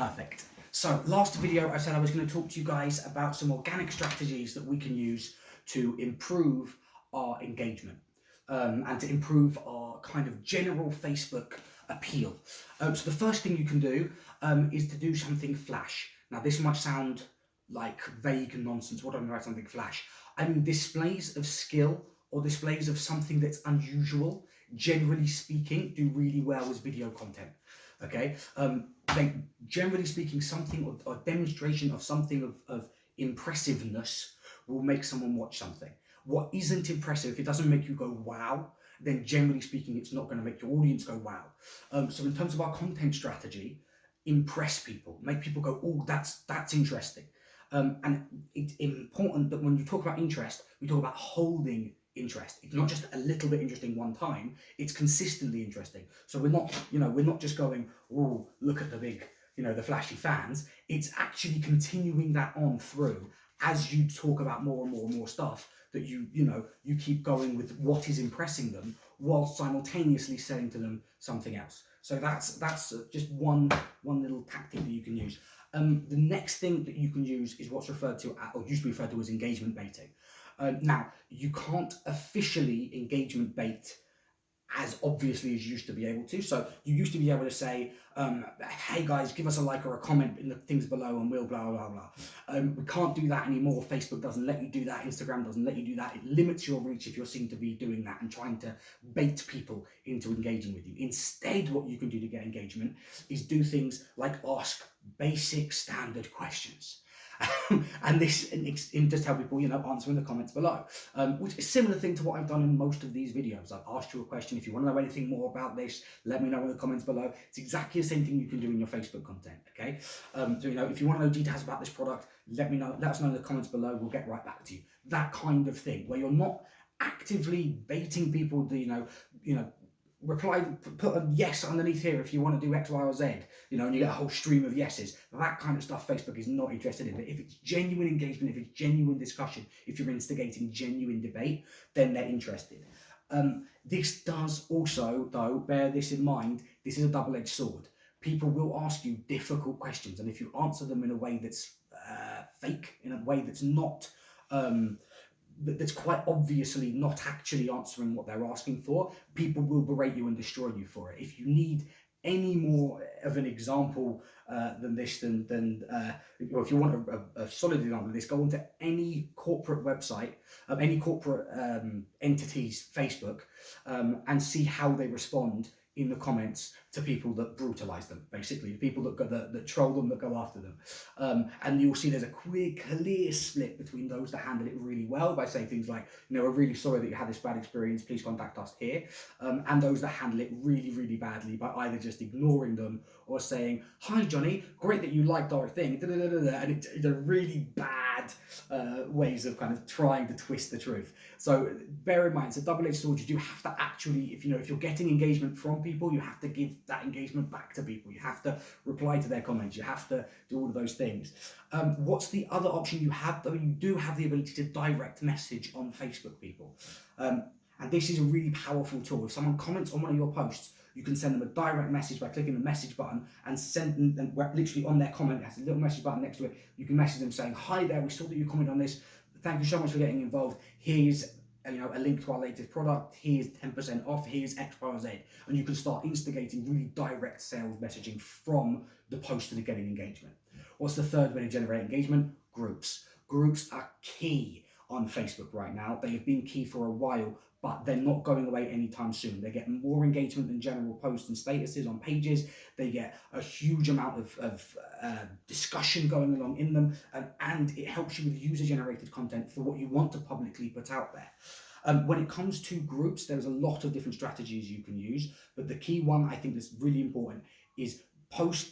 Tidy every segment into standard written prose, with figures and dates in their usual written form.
Perfect. So last video I said I was going to talk to you guys about some organic strategies that we can use to improve our engagement and to improve our kind of general Facebook appeal. So the first thing you can do is to do something flash. Now this might sound like vague and nonsense. What do I mean by something flash? I mean displays of skill or displays of something that's unusual, generally speaking, do really well as video content. Okay, they, generally speaking, something or demonstration of something of impressiveness will make someone watch something. What isn't impressive, if it doesn't make you go wow, then generally speaking, it's not going to make your audience go wow. So in terms of our content strategy, impress people, make people go, oh, that's interesting. And it's important that when you talk about interest, we talk about holding interest. It's not just a little bit interesting one time, it's consistently interesting. So we're not just going, oh, look at the big, the flashy fans. It's actually continuing that on through as you talk about more and more and more stuff, that you keep going with what is impressing them while simultaneously saying to them something else. So that's just one little tactic that you can use. The next thing that you can use is what's referred to, or used to be referred to as engagement baiting. Now, you can't officially engagement bait as obviously as you used to be able to. So you used to be able to say, hey guys, give us a like or a comment in the things below and we'll blah, blah, blah. We can't do that anymore. Facebook doesn't let you do that. Instagram doesn't let you do that. It limits your reach if you're seen to be doing that and trying to bait people into engaging with you. Instead, what you can do to get engagement is do things like ask basic standard questions. And just tell people, answer in the comments below, which is a similar thing to what I've done in most of these videos. I've asked you a question. If you want to know anything more about this, let me know in the comments below. It's exactly the same thing you can do in your Facebook content. Okay, so if you want to know details about this product, let us know in the comments below. We'll get right back to you. That kind of thing, where you're not actively baiting people to reply, put a yes underneath here if you want to do X, Y, or Z, and you get a whole stream of yeses. That kind of stuff Facebook is not interested in. But if it's genuine engagement, if it's genuine discussion, if you're instigating genuine debate, then they're interested. This does also, though, bear this in mind, this is a double-edged sword. People will ask you difficult questions, and if you answer them in a way that's fake, in a way that's not that's quite obviously not actually answering what they're asking for, people will berate you and destroy you for it. If you need any more of an example than this, or if you want a solid example of this, go onto any corporate website, any corporate entity's Facebook, and see how they respond in the comments to people that brutalize them, basically, people that troll them, that go after them. And you'll see there's a clear split between those that handle it really well by saying things like, we're really sorry that you had this bad experience, please contact us here. And those that handle it really, really badly by either just ignoring them or saying, hi Johnny, great that you liked our thing, and it's a really bad ways of kind of trying to twist the truth. So bear in mind, it's a double-edged sword. You do have to actually, if you're getting engagement from people, you have to give that engagement back to people. You have to reply to their comments. You have to do all of those things. What's the other option you have, though? You do have the ability to direct message on Facebook people. And this is a really powerful tool. If someone comments on one of your posts, you can send them a direct message by clicking the message button and send them, and literally on their comment, it has a little message button next to it. You can message them saying, hi there, we saw that you commented on this. Thank you so much for getting involved. Here's a link to our latest product. Here's 10% off. Here's X, Y, or Z. And you can start instigating really direct sales messaging from the post that are getting engagement. What's the third way to generate engagement? Groups. Groups are key on Facebook right now. They have been key for a while, but they're not going away anytime soon. They get more engagement than general posts and statuses on pages. They get a huge amount of discussion going along in them, and it helps you with user-generated content for what you want to publicly put out there. When it comes to groups, there's a lot of different strategies you can use, but the key one I think that's really important is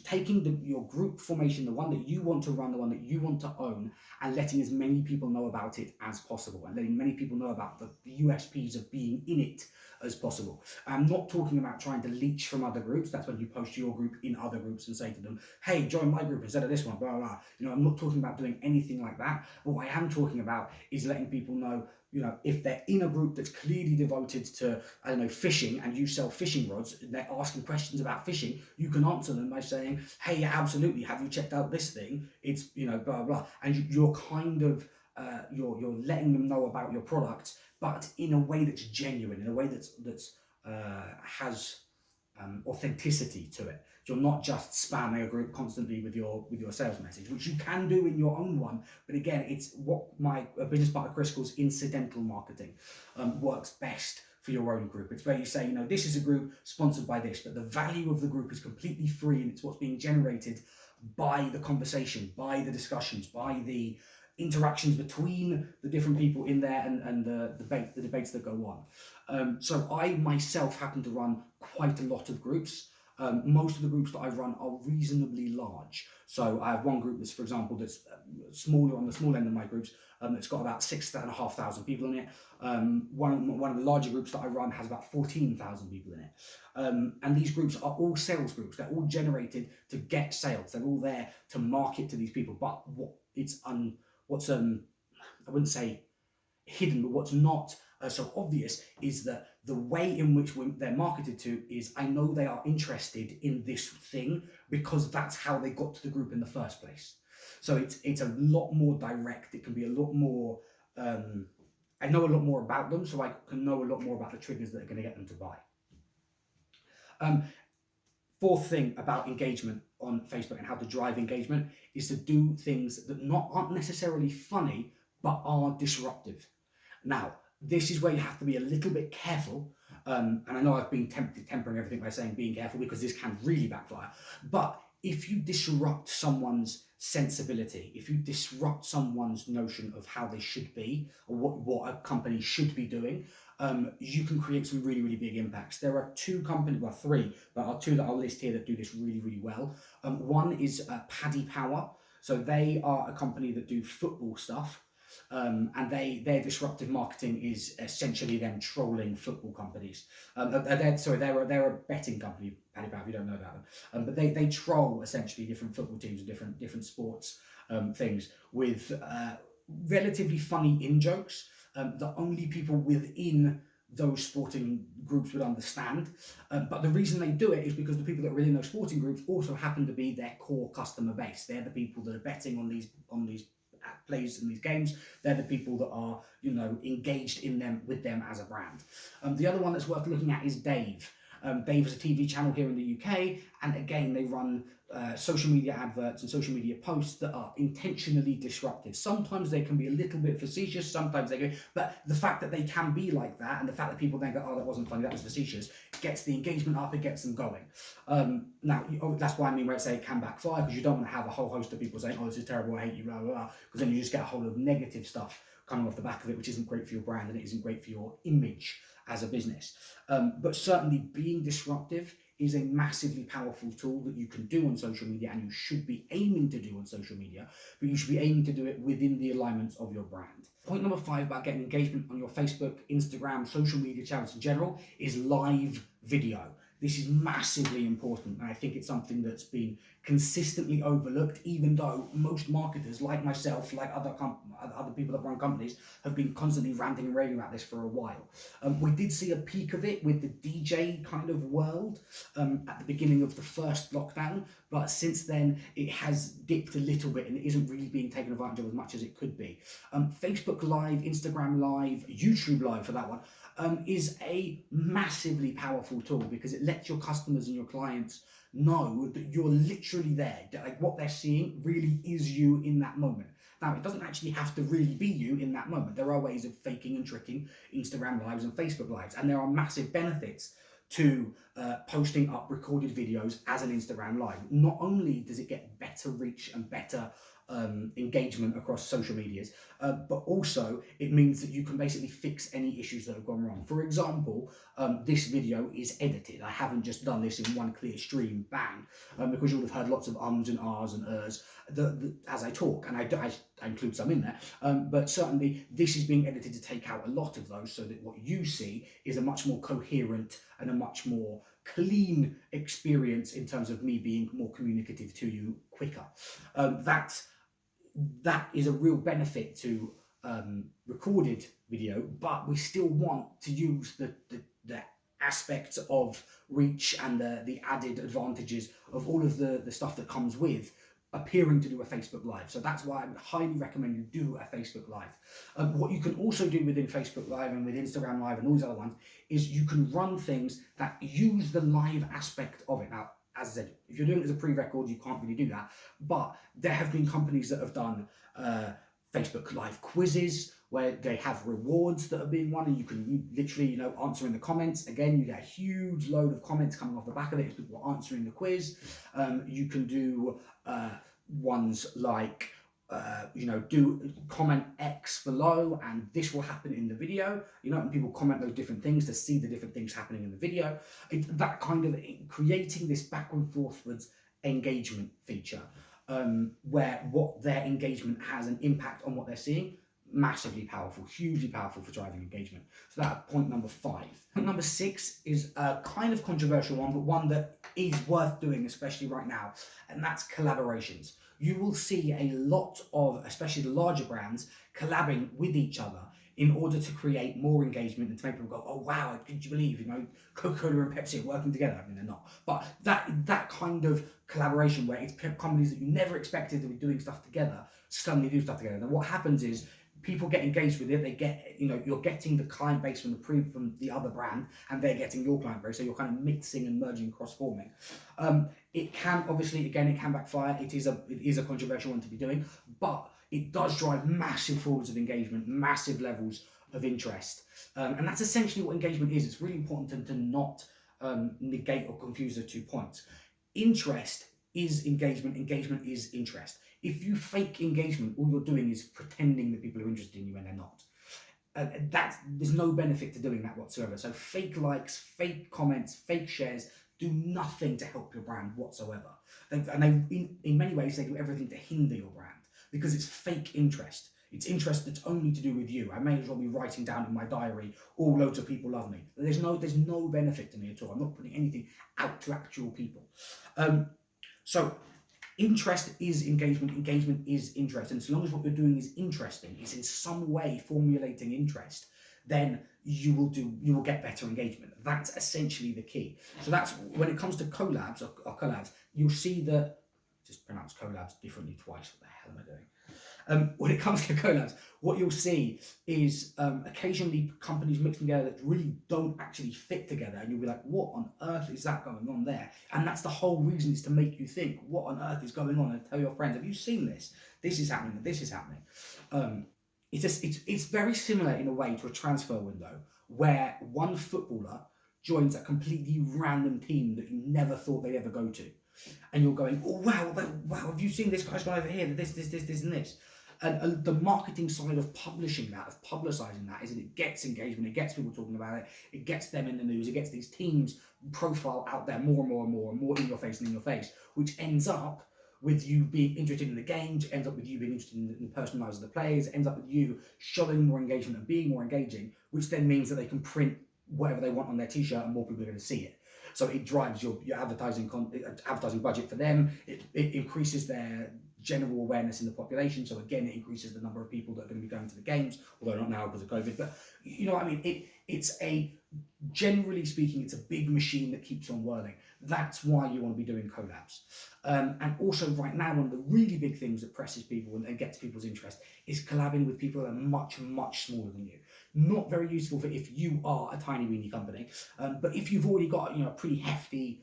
taking your group formation, the one that you want to run, the one that you want to own, and letting as many people know about it as possible, and letting many people know about the USPs of being in it as possible. I'm not talking about trying to leech from other groups. That's when you post your group in other groups and say to them, hey, join my group instead of this one, blah, blah, blah. I'm not talking about doing anything like that. But what I am talking about is letting people know if they're in a group that's clearly devoted to, I don't know, fishing, and you sell fishing rods, and they're asking questions about fishing, you can answer them by saying, hey, yeah, absolutely, have you checked out this thing? It's, blah, blah, blah. And you're kind of, you're letting them know about your product, but in a way that's genuine, in a way that's has authenticity to it. You're not just spamming a group constantly with your sales message, which you can do in your own one. But again, it's what my business partner Chris calls incidental marketing. Works best for your own group. It's where you say, this is a group sponsored by this, but the value of the group is completely free, and it's what's being generated by the conversation, by the discussions, by the interactions between the different people in there, and the debates that go on. So I myself happen to run quite a lot of groups. Most of the groups that I run are reasonably large. So I have one group that's, for example, that's smaller, on the small end of my groups. It's got about 6,500 people in it. One of the larger groups that I run has about 14,000 people in it. And these groups are all sales groups. They're all generated to get sales. They're all there to market to these people. But I wouldn't say hidden, but what's not so obvious is that the way in which they're marketed to is, I know they are interested in this thing because that's how they got to the group in the first place. So it's a lot more direct. It can be a lot more, I know a lot more about them, so I can know a lot more about the triggers that are going to get them to buy. Fourth thing about engagement on Facebook and how to drive engagement is to do things that aren't necessarily funny, but are disruptive. Now, this is where you have to be a little bit careful. And I know I've been tempering everything by saying being careful, because this can really backfire. But if you disrupt someone's sensibility, if you disrupt someone's notion of how they should be, or what a company should be doing, you can create some really, really big impacts. There are two companies, well, three, but are two that I'll list here that do this really, really well. One is Paddy Power. So they are a company that do football stuff. And their disruptive marketing is essentially them trolling football companies. They're a betting company, Paddy Power, if you don't know about them. But they troll essentially different football teams and different sports things with relatively funny in-jokes that only people within those sporting groups would understand. But the reason they do it is because the people that are within those sporting groups also happen to be their core customer base. They're the people that are betting on these plays in these games. They're the people that are, engaged with them as a brand. The other one that's worth looking at is Dave. Dave is a TV channel here in the UK, and again, they run social media adverts and social media posts that are intentionally disruptive. Sometimes they can be a little bit facetious, sometimes they go, but the fact that they can be like that, and the fact that people then go, oh, that wasn't funny, that was facetious, gets the engagement up, it gets them going. Now, that's why I mean where I say it can backfire, because you don't want to have a whole host of people saying, oh, this is terrible, I hate you, blah, blah, blah, because then you just get a whole lot of negative stuff coming off the back of it, which isn't great for your brand, and it isn't great for your image as a business. But certainly being disruptive is a massively powerful tool that you can do on social media, and you should be aiming to do on social media, but you should be aiming to do it within the alignments of your brand. Point number 5 about getting engagement on your Facebook, Instagram, social media channels in general is live video. This is massively important, and I think it's something that's been consistently overlooked, even though most marketers, like myself, like other people that run companies, have been constantly ranting and raving about this for a while. We did see a peak of it with the DJ kind of world at the beginning of the first lockdown, but since then it has dipped a little bit and it isn't really being taken advantage of as much as it could be. Facebook Live, Instagram Live, YouTube Live for that one, is a massively powerful tool, because it lets your customers and your clients know that you're literally there. Like, what they're seeing really is you in that moment. Now, it doesn't actually have to really be you in that moment. There are ways of faking and tricking Instagram Lives and Facebook Lives, and there are massive benefits to posting up recorded videos as an Instagram Live. Not only does it get better reach and better engagement across social medias, but also it means that you can basically fix any issues that have gone wrong. For example, this video is edited. I haven't just done this in one clear stream, bang, because you'll have heard lots of ums and ahs and ers as I talk, and I include some in there, but certainly this is being edited to take out a lot of those, so that what you see is a much more coherent and a much more clean experience in terms of me being more communicative to you quicker. That is a real benefit to recorded video, but we still want to use the aspects of reach and the added advantages of all of the stuff that comes with appearing to do a Facebook Live. So that's why I would highly recommend you do a Facebook Live. What you can also do within Facebook Live and with Instagram Live and all these other ones is you can run things that use the live aspect of it. Now, as I said, if you're doing it as a pre-record, you can't really do that. But there have been companies that have done Facebook Live quizzes where they have rewards that are being won, and you can literally, answer in the comments. Again, you get a huge load of comments coming off the back of it as people are answering the quiz. You can do ones like, do comment X below, and this will happen in the video. And people comment those different things to see the different things happening in the video. That kind of creating this back and forthwards engagement feature, where what their engagement has an impact on what they're seeing. Massively powerful, hugely powerful for driving engagement. So that's point number 5. Point number 6 is a kind of controversial one, but one that is worth doing, especially right now, and that's collaborations. You will see a lot of, especially the larger brands, collabing with each other in order to create more engagement and to make people go, oh wow, could you believe, Coca-Cola and Pepsi are working together? I mean, they're not. But that kind of collaboration where it's companies that you never expected to be doing stuff together, suddenly do stuff together. And what happens is people get engaged with it. They get, you're getting the client base from the other brand, and they're getting your client base. So you're kind of mixing and merging, cross-forming. It can obviously, again, it can backfire. It is a controversial one to be doing, but it does drive massive forwards of engagement, massive levels of interest, and that's essentially what engagement is. It's really important to not negate or confuse the 2 points. Interest is engagement. Engagement is interest. If you fake engagement, all you're doing is pretending that people are interested in you when they're not. There's no benefit to doing that whatsoever. So fake likes, fake comments, fake shares do nothing to help your brand whatsoever. In many ways, they do everything to hinder your brand because it's fake interest. It's interest that's only to do with you. I may as well be writing down in my diary, all loads of people love me. There's no benefit to me at all. I'm not putting anything out to actual people. So interest is engagement. Engagement is interest. And so long as what you're doing is interesting, is in some way formulating interest, then you will get better engagement. That's essentially the key. So that's when it comes to collabs or collabs, you'll see that, just pronounce collabs differently twice. What the hell am I doing? When it comes to collabs, what you'll see is occasionally companies mixing together that really don't actually fit together, and you'll be like, what on earth is that going on there? And that's the whole reason, is to make you think, what on earth is going on, and tell your friends, have you seen this? This is happening, this is happening. It's very similar in a way to a transfer window where one footballer joins a completely random team that you never thought they'd ever go to. And you're going, oh wow, have you seen this guy's gone over here, this, and this? And the marketing side of publishing that, of publicising that, is that it gets engagement, it gets people talking about it, it gets them in the news, it gets these teams' profile out there more and more in your face, which ends up with you being interested in the games, ends up with you being interested in the personalising of the players, ends up with you showing more engagement and being more engaging, which then means that they can print whatever they want on their t-shirt and more people are going to see it. So it drives your advertising budget for them. It increases their general awareness in the population. So again, it increases the number of people that are going to be going to the games, although not now because of COVID. But you know what I mean? Generally speaking, it's a big machine that keeps on whirling. That's why you want to be doing collabs. And also right now, one of the really big things that presses people and gets people's interest is collabing with people that are much, much smaller than you. Not very useful for if you are a tiny weeny company, but if you've already got a pretty hefty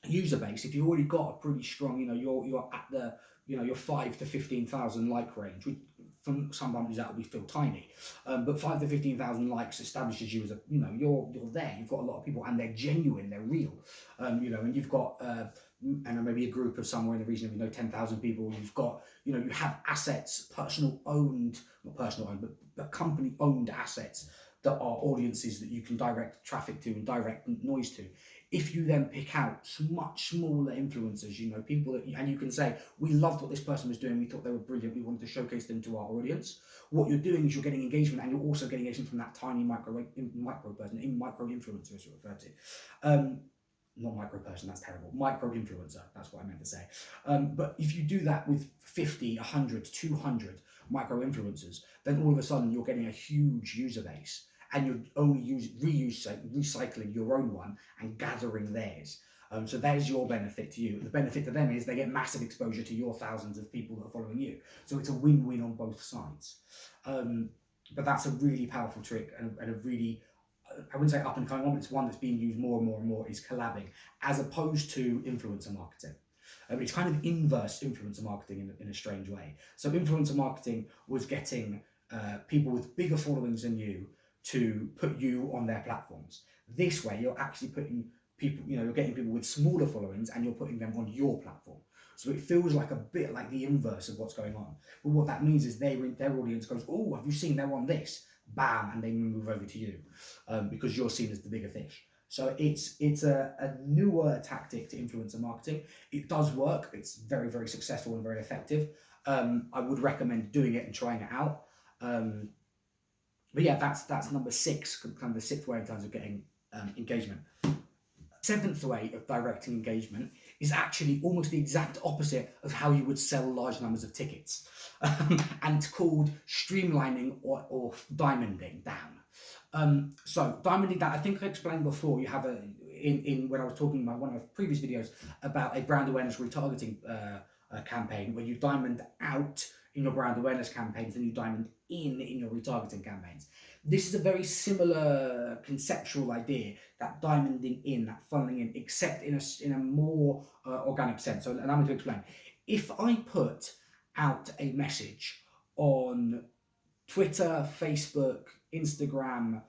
user base, if you've already got a pretty strong, you're at the your 5 to 15,000 like range, which from some companies that will be still tiny, but 5 to 15,000 likes establishes you as a you're there. You've got a lot of people and they're genuine, they're real, and you've got and maybe a group of somewhere in the region of 10,000 people. You've got you have assets, not personal owned, but company owned assets that are audiences that you can direct traffic to and direct noise to. If you then pick out much smaller influencers, people that, and you can say, we loved what this person was doing, we thought they were brilliant, we wanted to showcase them to our audience. What you're doing is you're getting engagement, and you're also getting engagement from that tiny micro person, micro influencer is referred to. Not micro person, that's terrible. Micro influencer, that's what I meant to say. But if you do that with 50, 100, 200, micro influencers, then all of a sudden you're getting a huge user base, and you're only recycling your own one and gathering theirs. So there's your benefit to you. The benefit to them is they get massive exposure to your thousands of people that are following you. So it's a win-win on both sides. But that's a really powerful trick, and a really, I wouldn't say up and coming one, but it's one that's being used more and more and more, is collabing, as opposed to influencer marketing. It's kind of inverse influencer marketing in a strange way. So influencer marketing was getting people with bigger followings than you to put you on their platforms. This way, you're actually putting people, you're getting people with smaller followings and you're putting them on your platform. So it feels like a bit like the inverse of what's going on. But what that means is their audience goes, oh, have you seen they're on this? Bam, and they move over to you because you're seen as the bigger fish. So it's a newer tactic to influencer marketing. It does work. It's very, very successful and very effective. I would recommend doing it and trying it out. But yeah, that's number 6, kind of the 6th way in terms of getting engagement. 7th way of directing engagement is actually almost the exact opposite of how you would sell large numbers of tickets, and it's called streamlining or diamonding down. So diamonding down, I think I explained before. You have in when I was talking about one of my previous videos about a brand awareness retargeting campaign, where you diamond out in your brand awareness campaigns and you diamond in your retargeting campaigns. This is a very similar conceptual idea, that diamonding in, that funneling in, except in a more organic sense. So allow me to explain. If I put out a message on Twitter, Facebook, Instagram,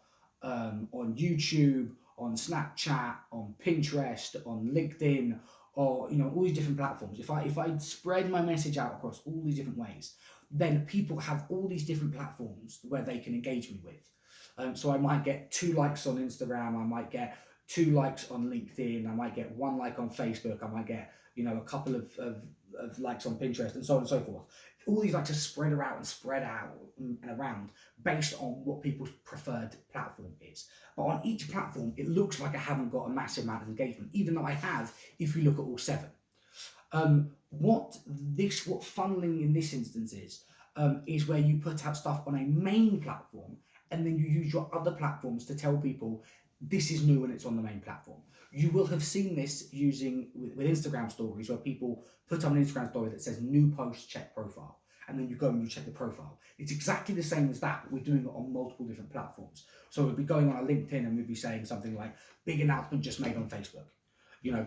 on YouTube, on Snapchat, on Pinterest, on LinkedIn, or all these different platforms, if I spread my message out across all these different ways, then people have all these different platforms where they can engage me with. So I might get 2 likes on Instagram, I might get 2 likes on LinkedIn, I might get 1 like on Facebook, I might get a couple of likes on Pinterest, and so on and so forth. All these likes are spread out and around based on what people's preferred platform is. But on each platform, it looks like I haven't got a massive amount of engagement, even though I have, if you look at all 7. What funneling in this instance is where you put out stuff on a main platform, and then you use your other platforms to tell people this is new and it's on the main platform. You will have seen this using with Instagram stories, where people put up an Instagram story that says new post, check profile, and then you go and you check the profile. It's exactly the same as that, but we're doing it on multiple different platforms. So we'd be going on a LinkedIn and we'd be saying something like, big announcement just made on Facebook.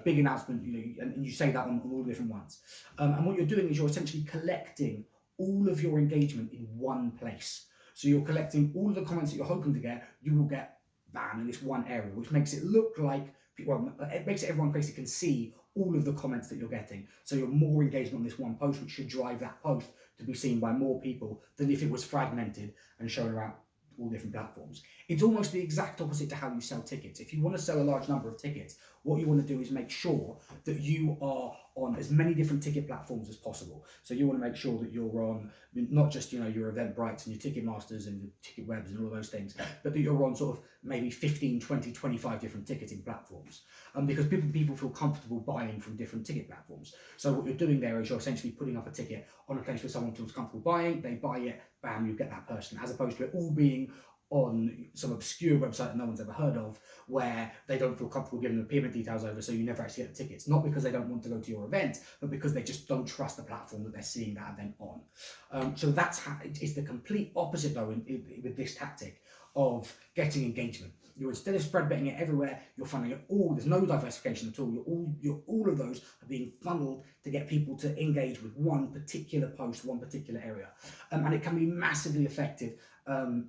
Big announcement, and you say that on all the different ones. And what you're doing is you're essentially collecting all of your engagement in one place. So you're collecting all of the comments that you're hoping to get, you will get, bam, in this one area, which makes it look like, it makes it everyone basically can see all of the comments that you're getting. So you're more engagement on this one post, which should drive that post to be seen by more people than if it was fragmented and shown around all different platforms. It's almost the exact opposite to how you sell tickets. If you want to sell a large number of tickets, what you want to do is make sure that you are on as many different ticket platforms as possible. So you want to make sure that you're on not just your Eventbrites and your Ticketmasters and your Ticketwebs and all those things, but that you're on sort of maybe 15, 20, 25 different ticketing platforms. Because people feel comfortable buying from different ticket platforms. So what you're doing there is you're essentially putting up a ticket on a place where someone feels comfortable buying, they buy it, bam, you get that person, as opposed to it all being on some obscure website that no one's ever heard of, where they don't feel comfortable giving the payment details over, so you never actually get the tickets. Not because they don't want to go to your event, but because they just don't trust the platform that they're seeing that event on. So that's how it's the complete opposite, though, with this tactic of getting engagement. You're, instead of spread betting it everywhere, you're funneling it all. There's no diversification at all. All of those are being funneled to get people to engage with one particular post, one particular area, and it can be massively effective.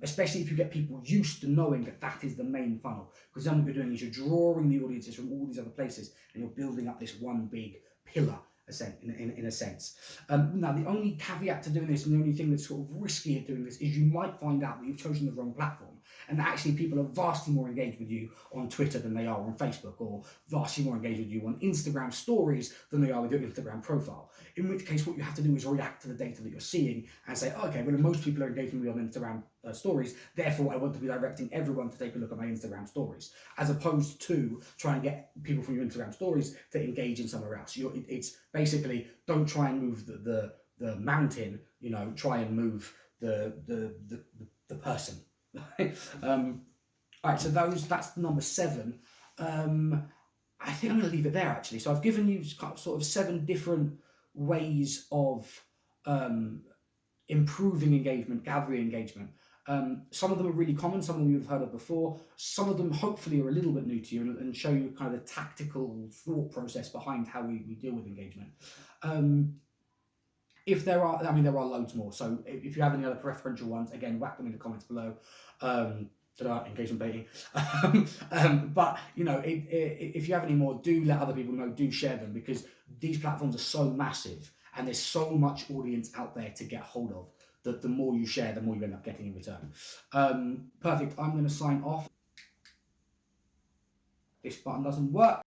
Especially if you get people used to knowing that is the main funnel, because then what you're doing is you're drawing the audiences from all these other places and you're building up this one big pillar in a sense. Now, the only caveat to doing this, and the only thing that's sort of risky at doing this, is you might find out that you've chosen the wrong platform, and that actually people are vastly more engaged with you on Twitter than they are on Facebook, or vastly more engaged with you on Instagram stories than they are with your Instagram profile. In which case, what you have to do is react to the data that you're seeing and say, okay, well, most people are engaging with me on Instagram stories, therefore I want to be directing everyone to take a look at my Instagram stories, as opposed to trying to get people from your Instagram stories to engage in somewhere else. It's basically, don't try and move the the mountain, you know, try and move the person. All right, so that's number 7. I think I'm going to leave it there actually. So I've given you sort of 7 different ways of improving engagement, gathering engagement. Some of them are really common, some of them you've heard of before. Some of them hopefully are a little bit new to you and show you kind of the tactical thought process behind how we deal with engagement. If there are, I mean, there are loads more. So if you have any other preferential ones, again, whack them in the comments below. Engagement baiting. But you know, if you have any more, do let other people know. Do share them, because these platforms are so massive and there's so much audience out there to get hold of that the more you share, the more you end up getting in return. Perfect. I'm going to sign off. This button doesn't work.